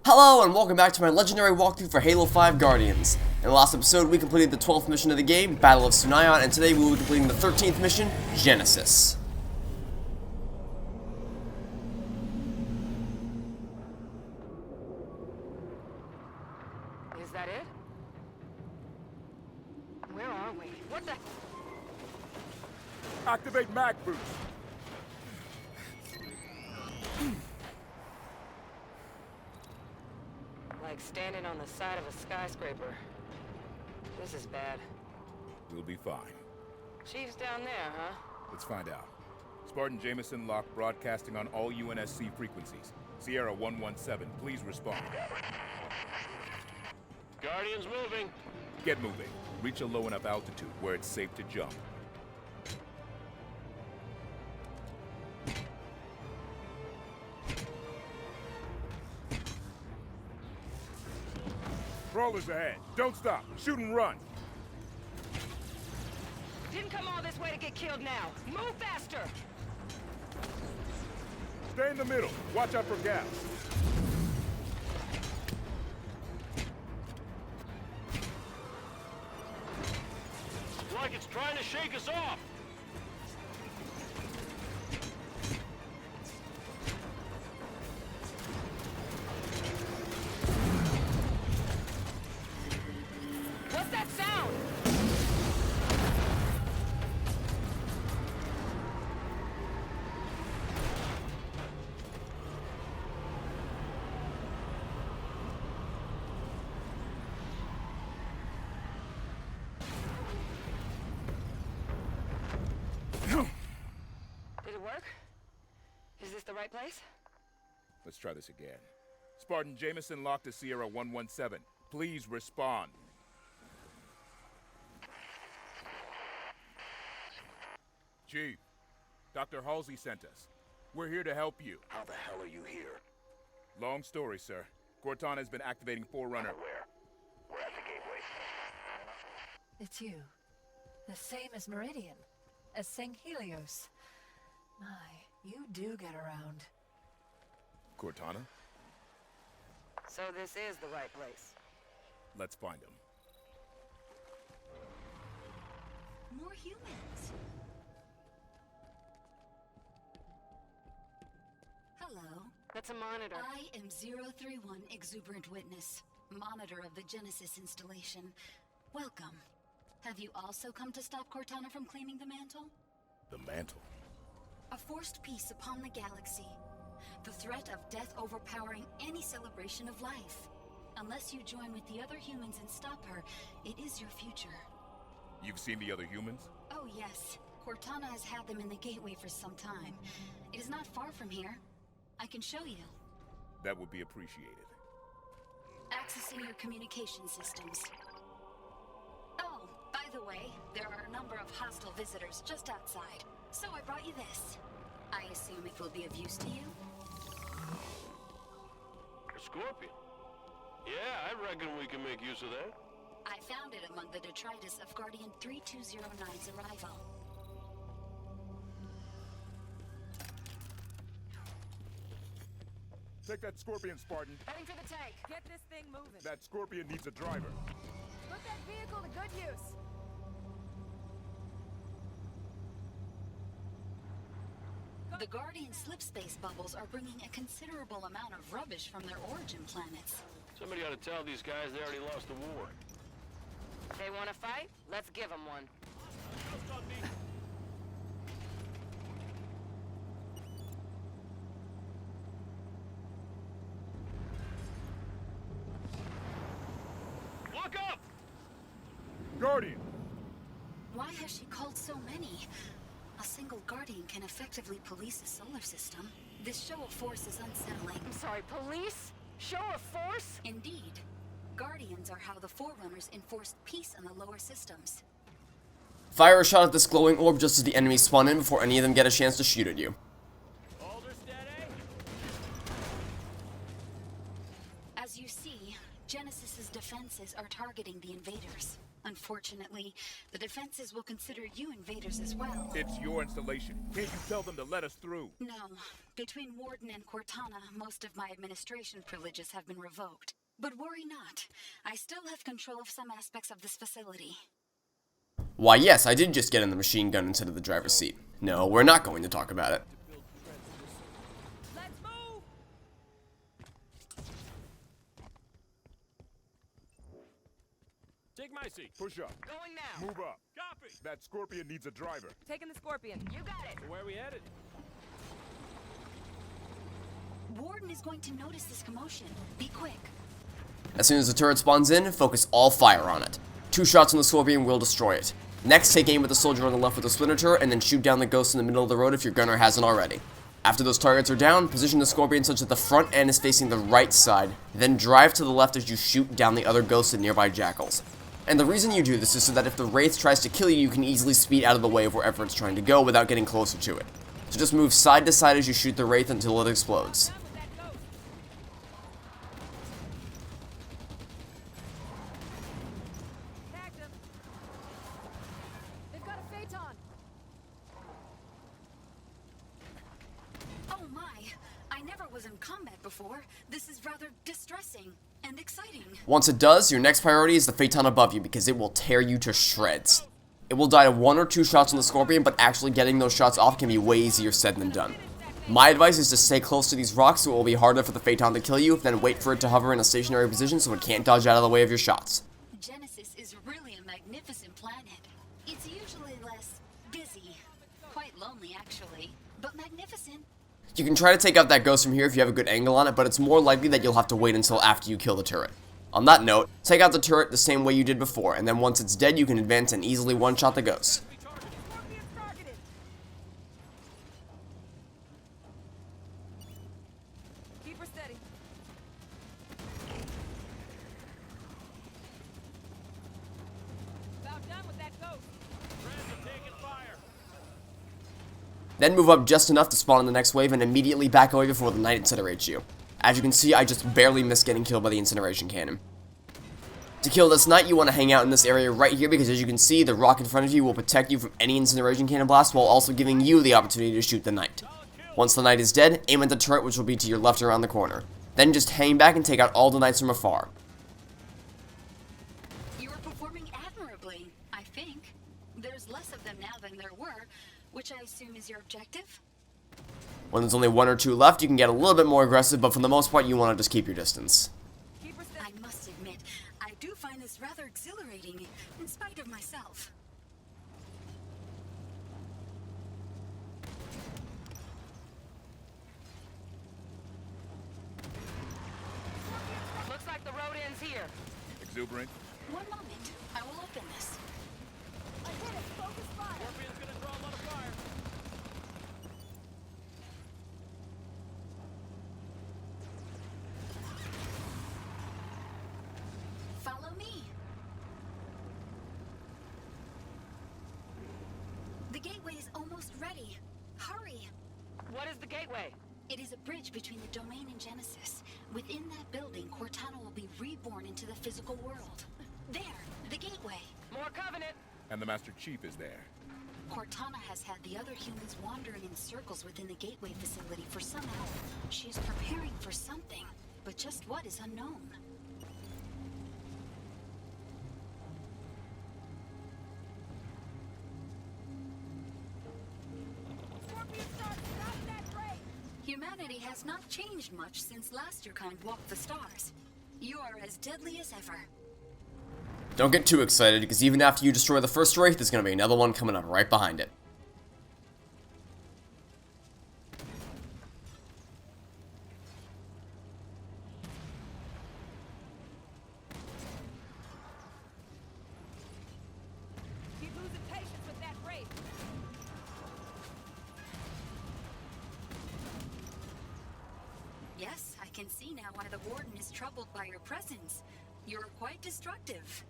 Hello and welcome back to my legendary walkthrough for Halo 5 Guardians. In the last episode we completed the 12th mission of the game, Battle of Sunayon, and today we will be completing the 13th mission, Genesis. Is that it? Where are we? What the? Activate mag boost. Like standing on the side of a skyscraper. This is bad. We'll be fine. Chief's down there, huh? Let's find out. Spartan Locke broadcasting on all UNSC frequencies. Sierra 117, please respond. Guardians moving. Get moving. Reach a low enough altitude where it's safe to jump. Crawlers ahead. Don't stop. Shoot and run. Didn't come all this way to get killed now. Move faster! Stay in the middle. Watch out for gas. Like it's trying to shake us off. What's that sound? Did it work? Is this the right place? Let's try this again. Spartan Locke to Sierra 117. Please respond. Chief, Dr. Halsey sent us. We're here to help you. How the hell are you here? Long story, sir. Cortana has been activating Forerunner. Where? We're at the gateway. It's you. The same as Meridian. As St. Helios. My, you do get around. Cortana? So this is the right place. Let's find him. More humans. Hello. That's a monitor. I am 031 Exuberant Witness, monitor of the Genesis installation. Welcome. Have you also come to stop Cortana from claiming the mantle? The mantle? A forced peace upon the galaxy. The threat of death overpowering any celebration of life. Unless you join with the other humans and stop her, it is your future. You've seen the other humans? Oh yes. Cortana has had them in the gateway for some time. It is not far from here. I can show you. That would be appreciated. Accessing your communication systems. Oh, by the way, there are a number of hostile visitors just outside. So I brought you this. I assume it will be of use to you? A scorpion. Yeah, I reckon we can make use of that. I found it among the detritus of Guardian 3209's arrival. Take that Scorpion, Spartan. Heading for the tank. Get this thing moving. That Scorpion needs a driver. Put that vehicle to good use. The Guardian slipspace bubbles are bringing a considerable amount of rubbish from their origin planets. Somebody ought to tell these guys they already lost the war. They want to fight? Let's give them one. Look up! Guardian! Why has she called so many? A single Guardian can effectively police a solar system. This show of force is unsettling. I'm sorry, police? Show of force? Indeed. Guardians are how the Forerunners enforced peace in the lower systems. Fire a shot at this glowing orb just as the enemies spawn in before any of them get a chance to shoot at you. Hold her steady. As you see, Genesis's defenses are targeting the invaders. Unfortunately, the defenses will consider you invaders as well. It's your installation. Can't you tell them to let us through? No. Between Warden and Cortana, most of my administration privileges have been revoked. But worry not. I still have control of some aspects of this facility. Why yes, I did just get in the machine gun instead of the driver's seat. No, we're not going to talk about it. Let's move! Take my seat. Push up. Going now. Move up. Copy. That Scorpion needs a driver. Taking the Scorpion. You got it. So where are we headed? Warden is going to notice this commotion. Be quick. As soon as the turret spawns in, focus all fire on it. 2 shots on the Scorpion will destroy it. Next, take aim at the soldier on the left with the splinter turret, and then shoot down the ghost in the middle of the road if your gunner hasn't already. After those targets are down, position the Scorpion such that the front end is facing the right side, then drive to the left as you shoot down the other ghosts and nearby jackals. And the reason you do this is so that if the Wraith tries to kill you, you can easily speed out of the way of wherever it's trying to go without getting closer to it. So just move side to side as you shoot the Wraith until it explodes. Tagged him. They've got a Phaeton. Oh my, I never was in combat before. This is rather distressing and exciting. Once it does, your next priority is the Phaeton above you because it will tear you to shreds. It will die to 1 or 2 shots on the Scorpion, but actually getting those shots off can be way easier said than done. My advice is to stay close to these rocks so it will be harder for the Phaeton to kill you, then wait for it to hover in a stationary position so it can't dodge out of the way of your shots. Genesis is really a magnificent planet. It's usually less busy. Quite lonely, actually, but magnificent. You can try to take out that ghost from here if you have a good angle on it, but it's more likely that you'll have to wait until after you kill the turret. On that note, take out the turret the same way you did before, and then once it's dead you can advance and easily one-shot the ghost. Scorpion's targeted. Keep her steady. About done with that ghost. Friends are taking fire. Then move up just enough to spawn in the next wave and immediately back away before the knight incinerates you. As you can see, I just barely missed getting killed by the incineration cannon. To kill this knight, you want to hang out in this area right here because as you can see, the rock in front of you will protect you from any incineration cannon blast while also giving you the opportunity to shoot the knight. Once the knight is dead, aim at the turret which will be to your left around the corner. Then just hang back and take out all the knights from afar. You are performing admirably, I think. There's less of them now than there were, which I assume is your objective? When there's only 1 or 2 left, you can get a little bit more aggressive, but for the most part, you want to just keep your distance. Keep her steady. I must admit, I do find this rather exhilarating, in spite of myself. Looks like the road ends here. Exuberant. One moment, I will open this. I hit it. Focus fire. Scorpion's gonna draw a lot of fire. Follow me. The gateway is almost ready. Hurry. What is the gateway? It is a bridge between the domain and Genesis. Within that building, Cortana will be reborn into the physical world. There, the gateway. More Covenant. And the Master Chief is there. Cortana has had the other humans wandering in circles within the gateway facility for some hour. She is preparing for something, but just what is unknown. Scorpion starts. Stop that raid. Humanity has not changed much since last your kind walked the stars. You are as deadly as ever. Don't get too excited, because even after you destroy the first Wraith, there's going to be another one coming up right behind it. Keep losing patience with that raid. Yes, I can see now why the Warden is troubled by your presence. You're quite destructive.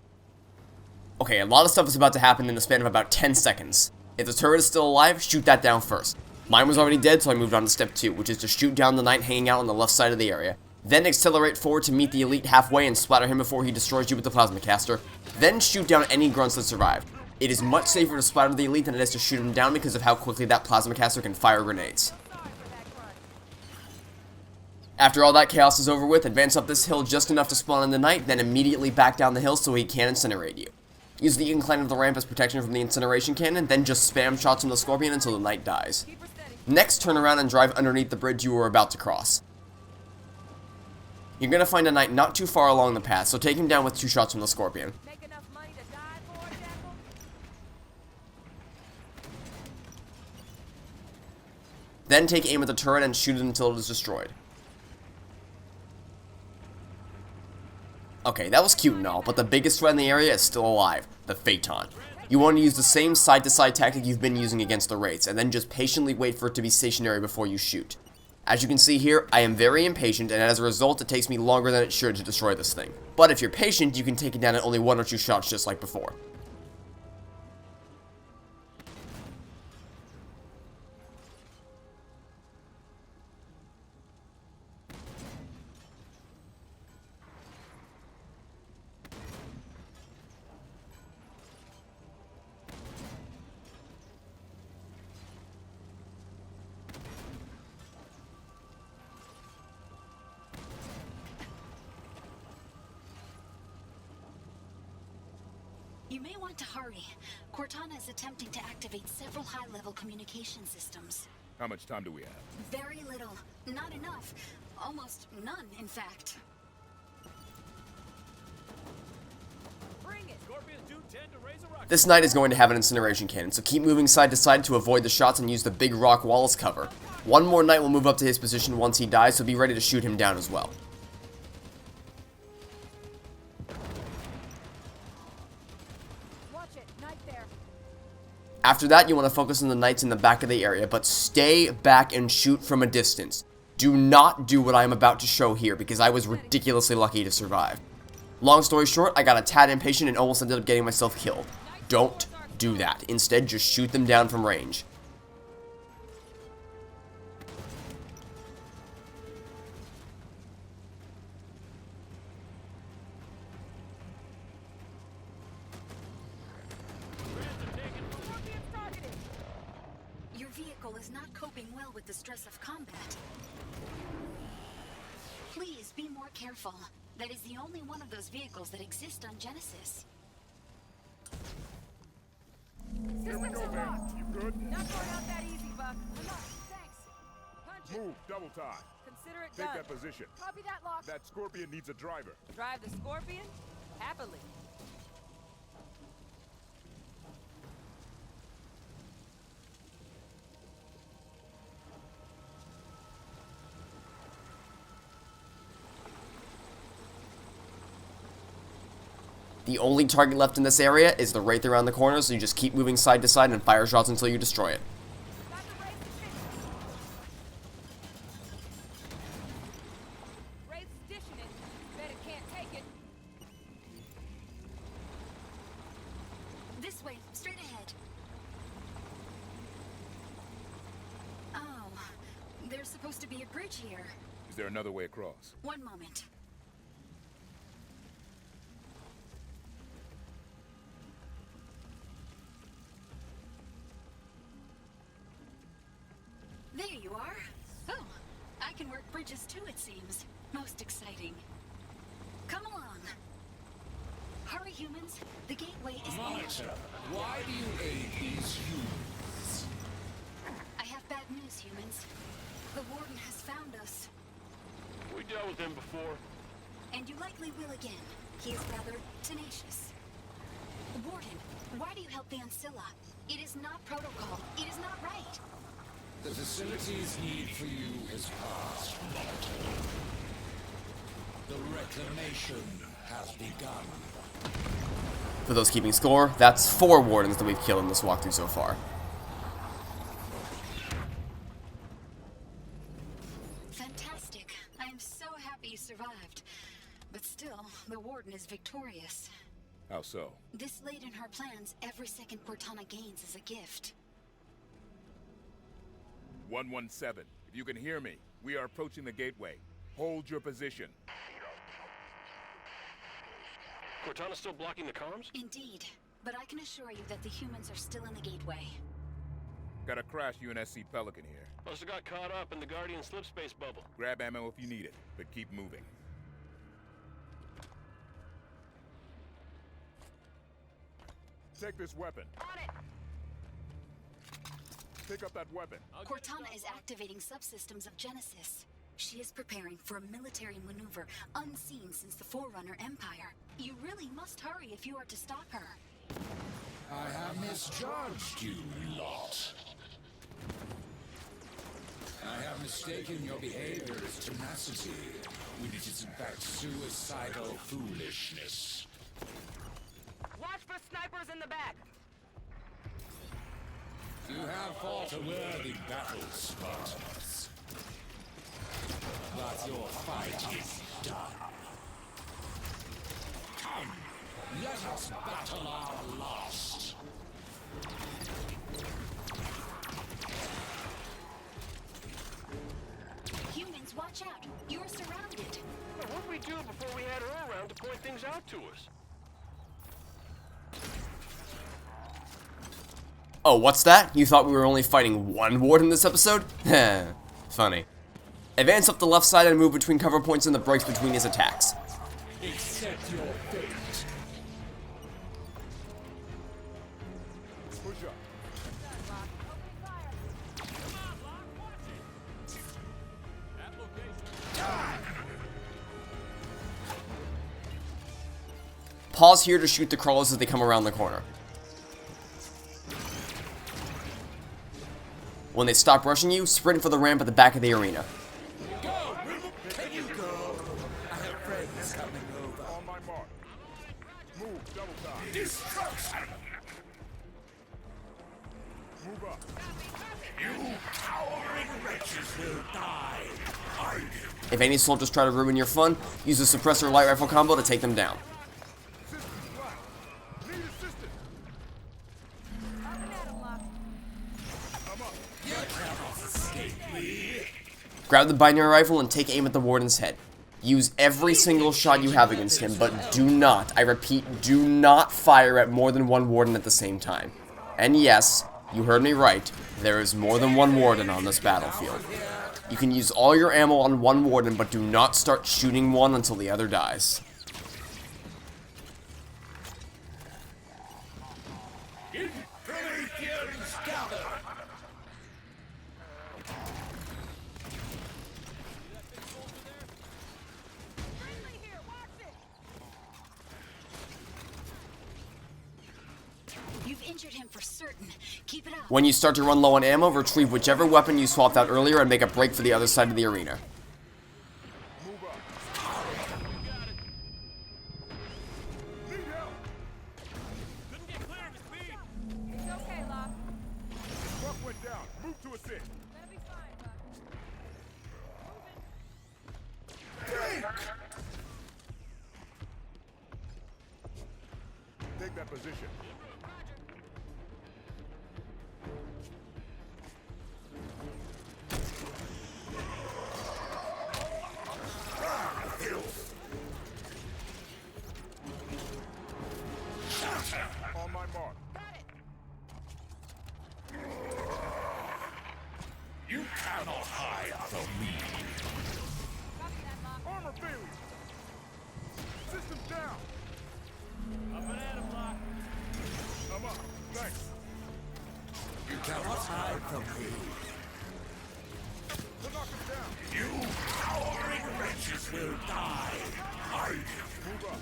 Okay, a lot of stuff is about to happen in the span of about 10 seconds. If the turret is still alive, shoot that down first. Mine was already dead, so I moved on to step 2, which is to shoot down the knight hanging out on the left side of the area. Then accelerate forward to meet the elite halfway and splatter him before he destroys you with the plasma caster. Then shoot down any grunts that survive. It is much safer to splatter the elite than it is to shoot him down because of how quickly that plasma caster can fire grenades. After all that chaos is over with, advance up this hill just enough to spawn in the knight, then immediately back down the hill so he can incinerate you. Use the incline of the ramp as protection from the incineration cannon, then just spam shots from the Scorpion until the knight dies. Next, turn around and drive underneath the bridge you were about to cross. You're going to find a knight not too far along the path, so take him down with 2 shots from the Scorpion. Make enough money to die for, Jackal? Then take aim at the turret and shoot it until it is destroyed. Okay, that was cute and all, but the biggest threat in the area is still alive, the Phaeton. You want to use the same side-to-side tactic you've been using against the Wraiths, and then just patiently wait for it to be stationary before you shoot. As you can see here, I am very impatient, and as a result, it takes me longer than it should to destroy this thing. But if you're patient, you can take it down in only 1 or 2 shots just like before. You may want to hurry. Cortana is attempting to activate several high-level communication systems. How much time do we have? Very little. Not enough. Almost none, in fact. Bring it! Scorpions do tend to raise a rocket. This knight is going to have an incineration cannon, so keep moving side to side to avoid the shots and use the big rock wall as cover. One more knight will move up to his position once he dies, so be ready to shoot him down as well. Watch it, knight there. After that, you want to focus on the knights in the back of the area, but stay back and shoot from a distance. Do not do what I am about to show here, because I was ridiculously lucky to survive. Long story short, I got a tad impatient and almost ended up getting myself killed. Don't do that. Instead, just shoot them down from range. Scorpion's targeted! Your vehicle is not coping well with the stress of combat. Please be more careful. That is the only one of those vehicles that exist on Genesis. Systems are locked! You good? Not going out that easy, Buck. I'm up. Thanks. Punch it. Move, double time. Consider it Take done. that position. Copy that, Locke. That Scorpion needs a driver. Drive the Scorpion? Happily. The only target left in this area is the Wraith around the corner, so you just keep moving side to side and fire shots until you destroy it. Got the Wraith's attention. Wraith's dishing it. Bet it can't take it. This way, straight ahead. Oh, there's supposed to be a bridge here. Is there another way across? One moment. There you are. Oh, I can work bridges too, it seems. Most exciting. Come along. Hurry, humans. The gateway is Monitor, why do you aid these humans? I have bad news, humans. The Warden has found us. We dealt with him before. And you likely will again. He is rather tenacious. Warden, why do you help the Ancilla? It is not protocol. It is not right. The facility's need for you is past, Monitor. The reclamation has begun. For those keeping score, that's 4 Wardens that we've killed in this walkthrough so far. Fantastic. I am so happy you survived. But still, the Warden is victorious. How so? This late in her plans, every second Cortana gains is a gift. 117. If you can hear me, we are approaching the gateway. Hold your position. Cortana's still blocking the comms? Indeed. But I can assure you that the humans are still in the gateway. Got a crashed UNSC Pelican here. Must have got caught up in the Guardian slipspace bubble. Grab ammo if you need it, but keep moving. Take this weapon. On it! Pick up that weapon. Cortana is activating subsystems of Genesis. She is preparing for a military maneuver unseen since the Forerunner Empire. You really must hurry if you are to stop her. I have misjudged you, lot. I have mistaken your behavior as tenacity, when it is in fact suicidal foolishness. Watch for snipers in the back! You have fought a worthy battle, Spartans. But your fight is done. Come, let us battle our last. Humans, watch out! You're surrounded! Well, what did we do before we had her around to point things out to us? Oh, what's that? You thought we were only fighting one Warden this episode? Heh, funny. Advance up the left side and move between cover points in the breaks between his attacks. Accept your fate. Push up. Pause here to shoot the crawlers as they come around the corner. When they stop rushing you, sprint for the ramp at the back of the arena. Go! Can you go? I have friends coming over. On my mark. Move, double time. Destruction! Move up. You cowering wretches will die. Hide. If any soldiers try to ruin your fun, use the suppressor light rifle combo to take them down. Systems black. Need assistance. Up and at 'em, Locke. I'm up. You cannot escape me. Grab the binary rifle and take aim at the Warden's head. Use every single shot you have against him, but do not, I repeat, do not fire at more than one Warden at the same time. And yes, you heard me right, there is more than one Warden on this battlefield. You can use all your ammo on one Warden, but do not start shooting one until the other dies. Prometheans gather. Friendly here, watch it! You've injured him for certain. Keep it up. When you start to run low on ammo, retrieve whichever weapon you swapped out earlier and make a break for the other side of the arena. Move up. Need help. Couldn't get clear of his speed. It's okay, Locke. Truck went down. Move to assist. Gonna be fine, Buck. Take that position. On my mark. You cannot hide from me. Copy that, Locke. Armor failure. Systems down. Up and at him, Locke. I'm up. Thanks. You cannot hide from me. To knock him down. You cowering wretches will die. Hide. Move up.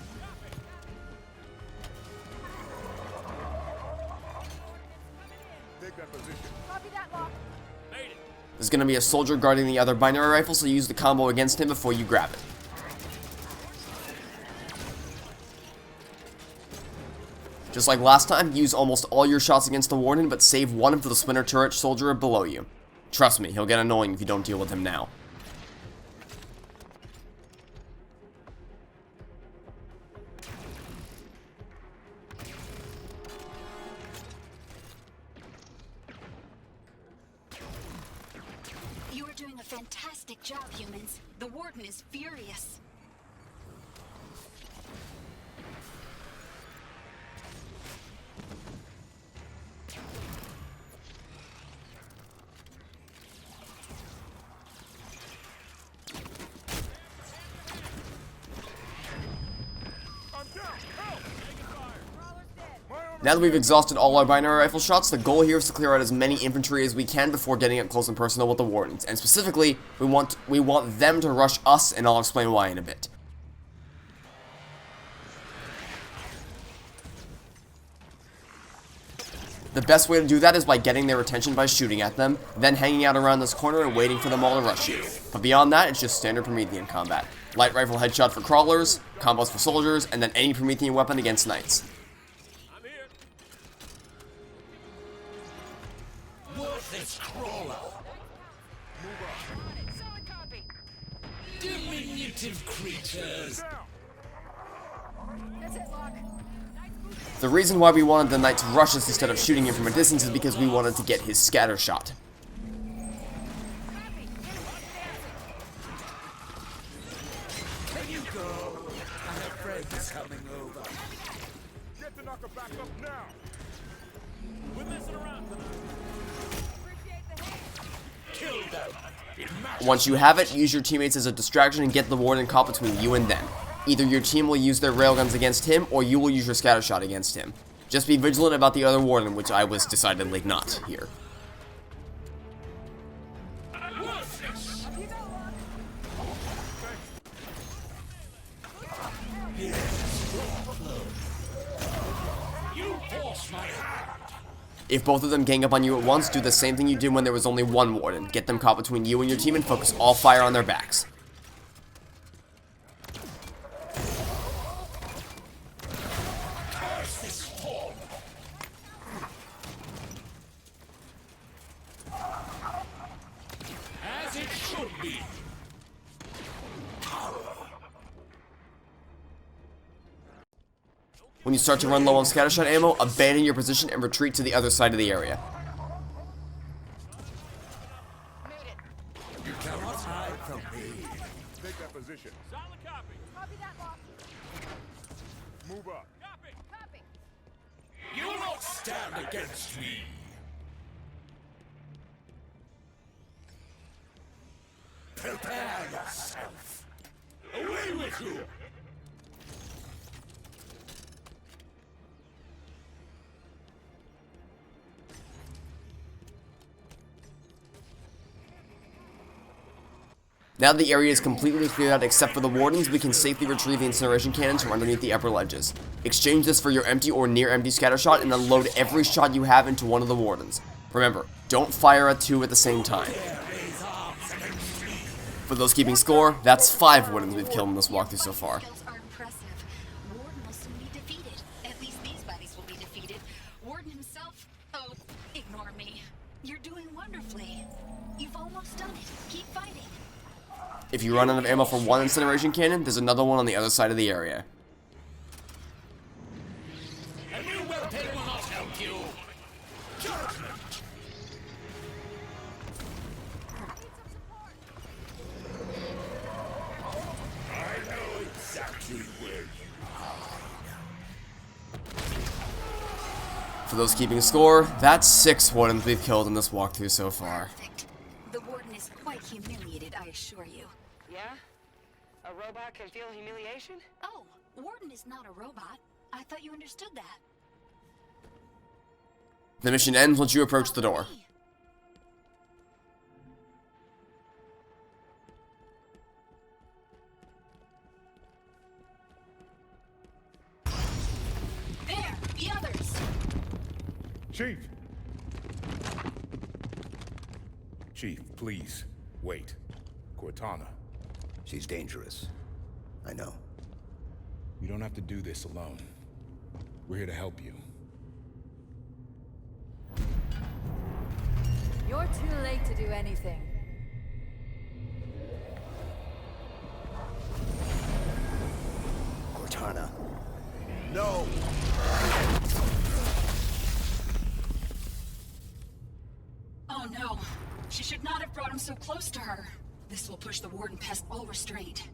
Take that position. Copy that, Locke. Made it. There's going to be a soldier guarding the other binary rifle, so use the combo against him before you grab it. Just like last time, use almost all your shots against the Warden, but save one for the splinter turret soldier below you. Trust me, he'll get annoying if you don't deal with him now. You are doing a fantastic job, humans. The Warden is furious. Now that we've exhausted all our binary rifle shots, the goal here is to clear out as many infantry as we can before getting up close and personal with the Wardens. And specifically, we want them to rush us, and I'll explain why in a bit. The best way to do that is by getting their attention by shooting at them, then hanging out around this corner and waiting for them all to rush you. But beyond that, it's just standard Promethean combat. Light rifle headshot for crawlers, combos for soldiers, and then any Promethean weapon against knights. Worthless crawler. Solid copy. Diminutive creatures. That's it, Locke. The reason why we wanted the knight to rush us instead of shooting him from a distance is because we wanted to get his scatter shot. Can you go? I have friends coming over. Get the knocker back up now! We're messing around tonight. Appreciate the hit. Kill them. Once you have it, use your teammates as a distraction and get the Warden caught between you and them. Either your team will use their railguns against him, or you will use your scatter shot against him. Just be vigilant about the other Warden, which I was decidedly not here. Worthless. Up you go, Locke. You force my hand. If both of them gang up on you at once, do the same thing you did when there was only one Warden. Get them caught between you and your team and focus all fire on their backs. Curse this form. As it should be. When you start to run low on scattershot ammo, abandon your position and retreat to the other side of the area. You cannot hide from me. Take that position. Solid copy. Copy that, Locke. Move up. Copy. Copy. You will not stand against me. Prepare yourself. Away with you. Now that the area is completely cleared out except for the Wardens, we can safely retrieve the incineration cannons from underneath the upper ledges. Exchange this for your empty or near empty scatter shot and then load every shot you have into one of the Wardens. Remember, don't fire at two at the same time. For those keeping score, that's 5 Wardens we've killed in this walkthrough so far. Kills are impressive. Warden will soon be defeated. At least these bodies will be defeated. Warden himself, oh, ignore me. You're doing wonderfully. You've almost done it. Keep fighting. If you run out of ammo for one incineration cannon, there's another one on the other side of the area. A new weapon will not help you. Judgment. I know exactly where you hide. For those keeping score, that's 6 Wardens we've killed in this walkthrough so far. Perfect. The Warden is quite humiliated, I assure you. Yeah? A robot can feel humiliation? Oh, Warden is not a robot. I thought you understood that. The mission ends once you approach the door. There, the others. Chief! Chief, please, wait. Cortana, She's dangerous. I know. you don't have to do this alone. We're here to help you. You're too late to do anything. Cortana. No! Oh no. She should not have brought him so close to her. This will push the Warden past all restraint.